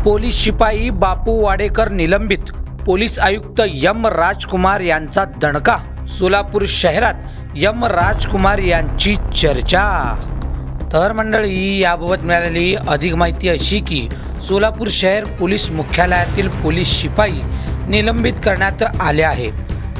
Police शिपाई बापू वाडेकर निलंबित, police आयुक्त एम राजकुमार यांचा दणका। सोलापूर शहरात एम राजकुमार यांची चर्चा। तर मंडळी, याबाबत मिळालेली अधिक माहिती अशी की सोलापूर शहर पोलीस मुख्यालयातील पोलीस शिपाई निलंबित करण्यात आले आहे।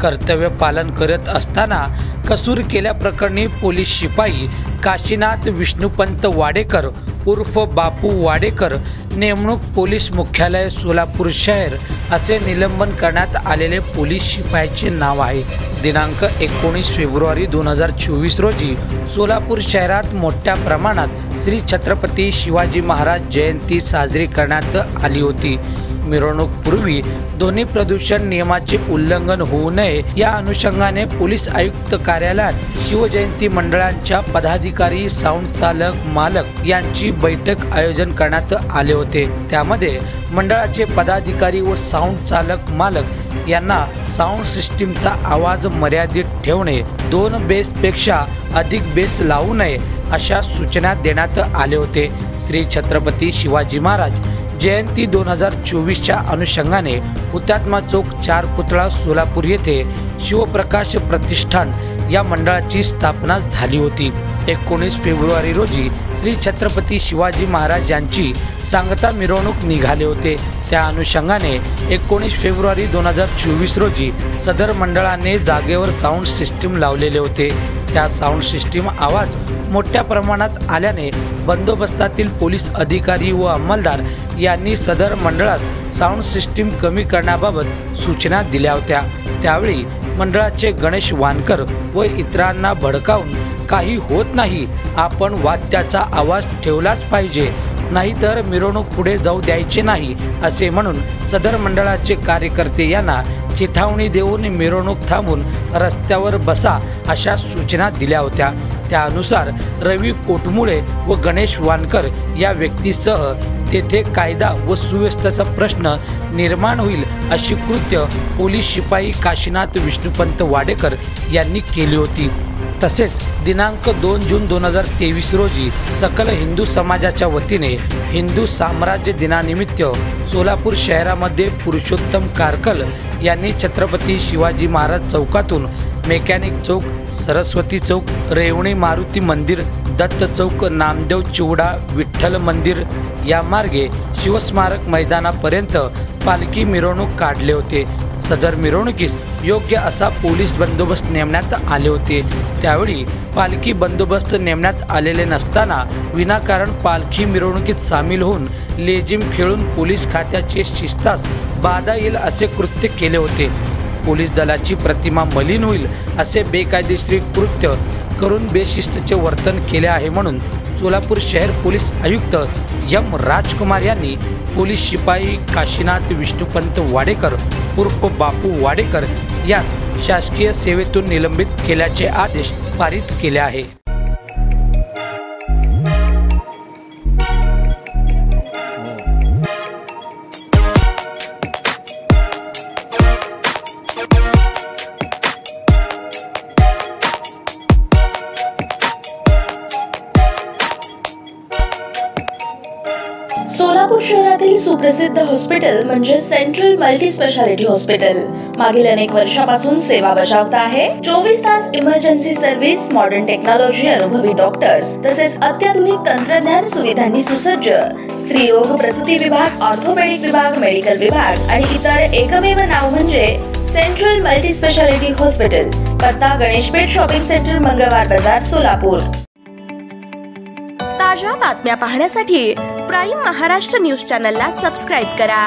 कर्तव्य पालन करत असताना कसूर केल्याप्रकरणी पोलीस शिपाई काशीनाथ विष्णुपंत वाडेकर उर्फ बापू वाडेकर नेमणूक पोलीस मुख्यालय सोलापूर शहर असे निलंबन करण्यात आलेले पोलीस शिपायाचे नाव आहे। दिनांक 19 फेब्रुवारी 2024 रोजी सोलापूर शहरात मोठ्या प्रमाणात श्री छत्रपती शिवाजी महाराज जयंती साजरी करण्यात आली होती। मिरवणूकपूर्वी ध्वनी प्रदूषण नियमाचे उल्लंघन होऊ नये या अनुषंगाने पोलीस आयुक्त कार्यालयात शिवजयंती मंडळांच्या पदाधिकारी, साऊंड चालक, मालक यांची बैठक आयोजन करण्यात आले होते। त्यामध्ये मंडळाचे पदाधिकारी व साऊंड चालक, मालक यांना साऊंड सिस्टीमचा आवाज मर्यादित ठेवणे, 2 बेसपेक्षा अधिक बेस लावू नये अशा सूचना देण्यात आले होते। श्री छत्रपती शिवाजी महाराज जयंती 2024च्या अनुषंगाने हुतात्मा चौक 4 पुतळा सोलापूर येथे शिवप्रकाश प्रतिष्ठान या मंडळाची स्थापना झाली होती। 19 फेब्रुवारी रोजी श्री छत्रपती शिवाजी महाराज यांची सांगता मिरवणूक निघाले होते। त्या अनुषंगाने 19 फेब्रुवारी 2024 रोजी सदर मंडळाने जागेवर साऊंड सिस्टीम लावलेले होते। त्या साऊंड सिस्टीम आवाज मोठ्या प्रमाणात आल्याने बंदोबस्तातील पोलीस अधिकारी व अंमलदार यांनी सदर मंडळास साऊंड सिस्टीम कमी करण्याबाबत सूचना दिल्या होत्या। त्यावेळी मंडळाचे गणेश वानकर व इतरांना भडकावून काही होत नाही, आपण वाद्याचा आवाज ठेवलाच पाहिजे, नाहीतर मिरवणूक पुढे जाऊ द्यायचे नाही असे म्हणून सदर मंडळाचे कार्यकर्ते यांना चिथावणी देऊन मिरवणूक थांबून रस्त्यावर बसा अशा सूचना दिल्या होत्या। त्यानुसार रवी कोटमुळे व गणेश वानकर या व्यक्तीसह तेथे कायदा व सुव्यवस्थेचा प्रश्न निर्माण होईल अशी कृत्य पोलीस शिपाई काशीनाथ विष्णुपंत वाडेकर यांनी केली होती। तसेच दिनांक 2 जून 2023 रोजी सकल हिंदू समाजाच्या वतीने हिंदू साम्राज्य दिनानिमित्त सोलापूर शहरामध्ये पुरुषोत्तम कारकल यांनी छत्रपती शिवाजी महाराज चौकातून मेकॅनिक चौक, सरस्वती चौक, रेवणी मारुती मंदिर, दत्त चौक, नामदेव चिवडा, विठ्ठल मंदिर या मार्गे शिवस्मारक मैदानापर्यंत पालखी मिरवणूक काढले होते। सदर मिरवणुकीस योग्य असा पोलीस बंदोबस्त नेमण्यात आले होते। त्यावेळी पालखी बंदोबस्त नेमण्यात आलेले नसताना विनाकारण पालखी मिरवणुकीत सामील होऊन लेझिम खेळून पोलीस खात्याचे शिस्तास बाधा येईल असे कृत्य केले होते। पोलीस दलाची प्रतिमा मलिन होईल असे बेकायदेशीर कृत्य करून बेशिस्तचे वर्तन केले आहे म्हणून सोलापूर शहर पोलीस आयुक्त एम राजकुमार यांनी पोलीस शिपाई काशीनाथ विष्णुपंत वाडेकर उर्फ बापू वाडेकर यास शासकीय सेवेतून निलंबित केल्याचे आदेश पारित केले आहे। सोलापूर शहरातील सुप्रसिद्ध हॉस्पिटल म्हणजे सेंट्रल मल्टी स्पेशालिटी हॉस्पिटल मागील अनेक वर्षापासून सेवा बजावत आहे। 24 तास इमर्जन्सी सर्व्हिस, मॉडर्न टेक्नॉलॉजी, अनुभवी डॉक्टर्स तसेच अत्याधुनिक तंत्रज्ञान सुविधांनी सुसज्ज स्त्रीरोग प्रसूती विभाग, ऑर्थोपेडिक विभाग, मेडिकल विभाग आणि इतर एकमेव नाव म्हणजे सेंट्रल मल्टी स्पेशालिटी हॉस्पिटल। पत्ता गणेशपेठ शॉपिंग सेंटर, मंगळवार बाजार, सोलापूर। ताज्या बातम्या पाहण्यासाठी प्राईम महाराष्ट्र न्यूज चॅनलला सबस्क्राईब करा।